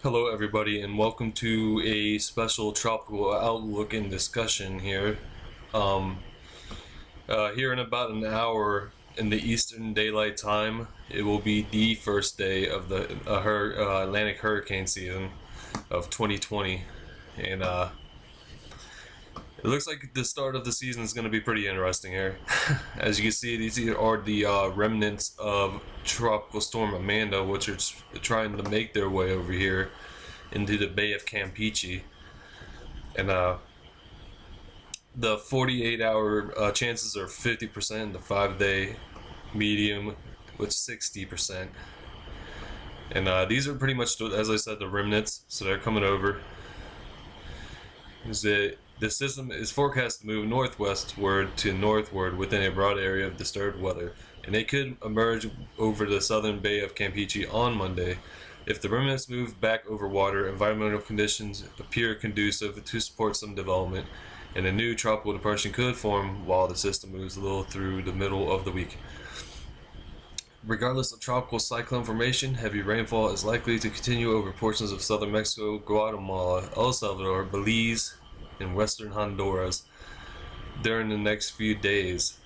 Hello, everybody, and welcome to a special tropical outlook and discussion here. Um, Here in about an hour in the Eastern Daylight Time, it will be the first day of the Atlantic hurricane season of 2020, and it looks like the start of the season is going to be pretty interesting here. As you can see, these are the remnants of Tropical Storm Amanda, which are trying to make their way over here into the Bay of Campeche, and the 48-hour chances are 50%, the 5-day medium with 60%, and these are pretty much, as I said, the remnants, so they're coming over. The system is forecast to move northwestward to northward within a broad area of disturbed weather, and they could emerge over the southern Bay of Campeche on Monday. If the remnants move back over water, environmental conditions appear conducive to support some development, and a new tropical depression could form while the system moves a little through the middle of the week. Regardless of tropical cyclone formation, heavy rainfall is likely to continue over portions of southern Mexico, Guatemala, El Salvador, Belize, and western Honduras during the next few days.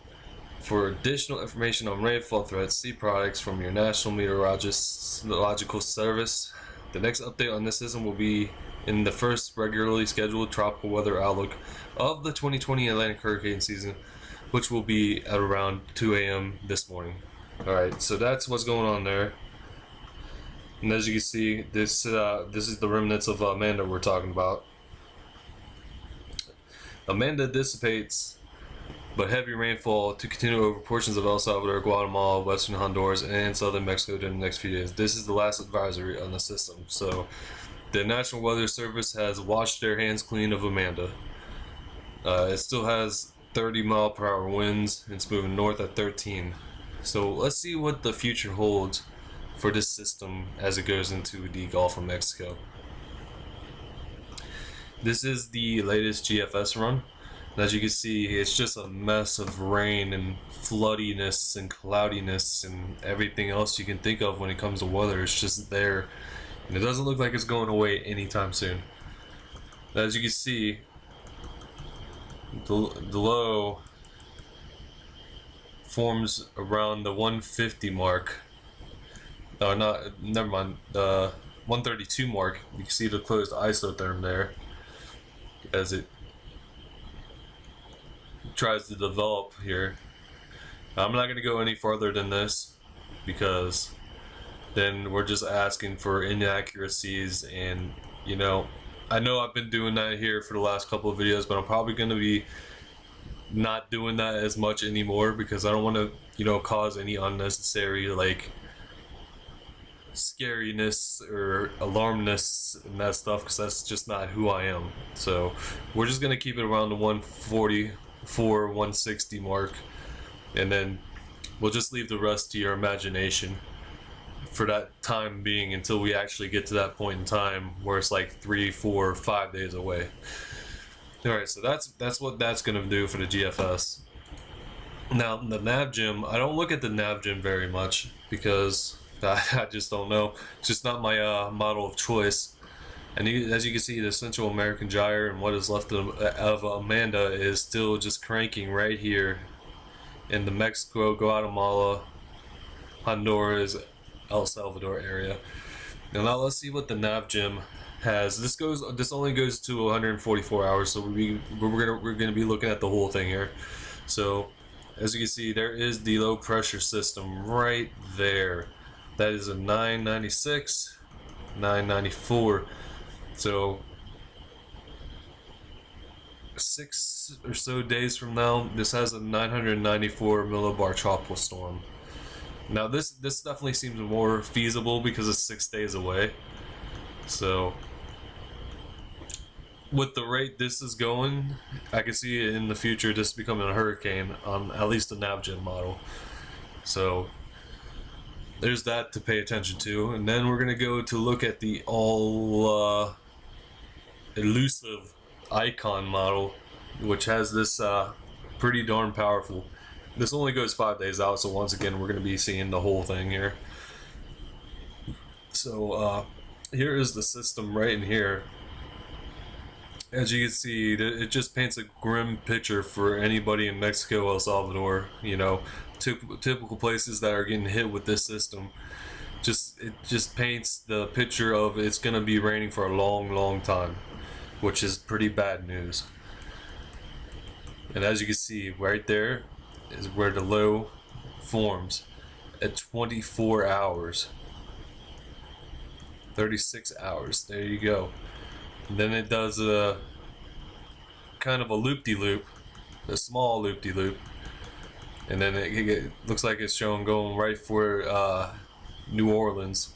For additional information on rainfall threats, see products from your National Meteorological Service. The next update on this system will be in the first regularly scheduled tropical weather outlook of the 2020 Atlantic hurricane season, which will be at around 2 a.m. this morning. Alright, so that's what's going on there. And as you can see, this is the remnants of Amanda we're talking about. Amanda dissipates, but heavy rainfall to continue over portions of El Salvador, Guatemala, western Honduras, and southern Mexico during the next few days. This is the last advisory on the system. So the National Weather Service has washed their hands clean of Amanda. It still has 30-mile-per-hour winds. It's moving north at 13. So let's see what the future holds for this system as it goes into the Gulf of Mexico. This is the latest GFS run. And as you can see, it's just a mess of rain and floodiness and cloudiness and everything else you can think of when it comes to weather. It's just there, and it doesn't look like it's going away anytime soon. As you can see, the low forms around the 150 mark. Never mind. The 132 mark. You can see the closed isotherm there as it tries to develop here. I'm not going to go any farther than this because then we're just asking for inaccuracies, and I know I've been doing that here for the last couple of videos, but I'm probably going to be not doing that as much anymore because I don't want to cause any unnecessary scariness or alarmness and that stuff, because that's just not who I am. So we're just going to keep it around the 144, 160 mark, and then we'll just leave the rest to your imagination for that time being until we actually get to that point in time where it's like 3, 4, 5 days away. Alright, so that's what that's going to do for the GFS. Now, the NavGem, I don't look at the NavGem very much because I just don't know. It's just not my model of choice. And as you can see, the Central American gyre and what is left of Amanda is still just cranking right here in the Mexico, Guatemala, Honduras, El Salvador area. Now let's see what the NavGem has. This only goes to 144 hours, so we're gonna be looking at the whole thing here. So as you can see, there is the low pressure system right there. That is a 996, 994. So 6 or so days from now, this has a 994 millibar tropical storm. Now this definitely seems more feasible because it's 6 days away. So with the rate this is going, I can see it in the future just becoming a hurricane on at least the NavGen model. So there's that to pay attention to. And then we're going to go to look at the all elusive Icon model, which has this pretty darn powerful. This only goes 5 days out, so once again we're going to be seeing the whole thing here. So here is the system right in here. As you can see, it just paints a grim picture for anybody in Mexico, El Salvador. You know, typical places that are getting hit with this system. It just paints the picture of it's gonna be raining for a long, long time, which is pretty bad news. And as you can see, right there is where the low forms at 24 hours. 36 hours. There you go. And then it does a kind of a loop-de-loop, a small loop-de-loop, and then it looks like it's showing going right for New Orleans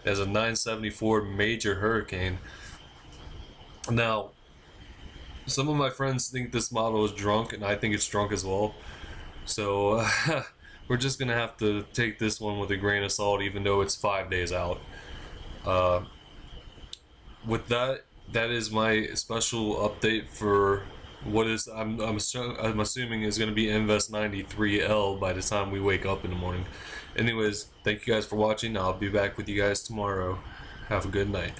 as a 974 major hurricane. Now, some of my friends think this model is drunk, and I think it's drunk as well. So we're just gonna have to take this one with a grain of salt, even though it's 5 days out. With that, that is my special update for what is I'm assuming is going to be Invest 93L by the time we wake up in the morning. Anyways, thank you guys for watching. I'll be back with you guys tomorrow. Have a good night.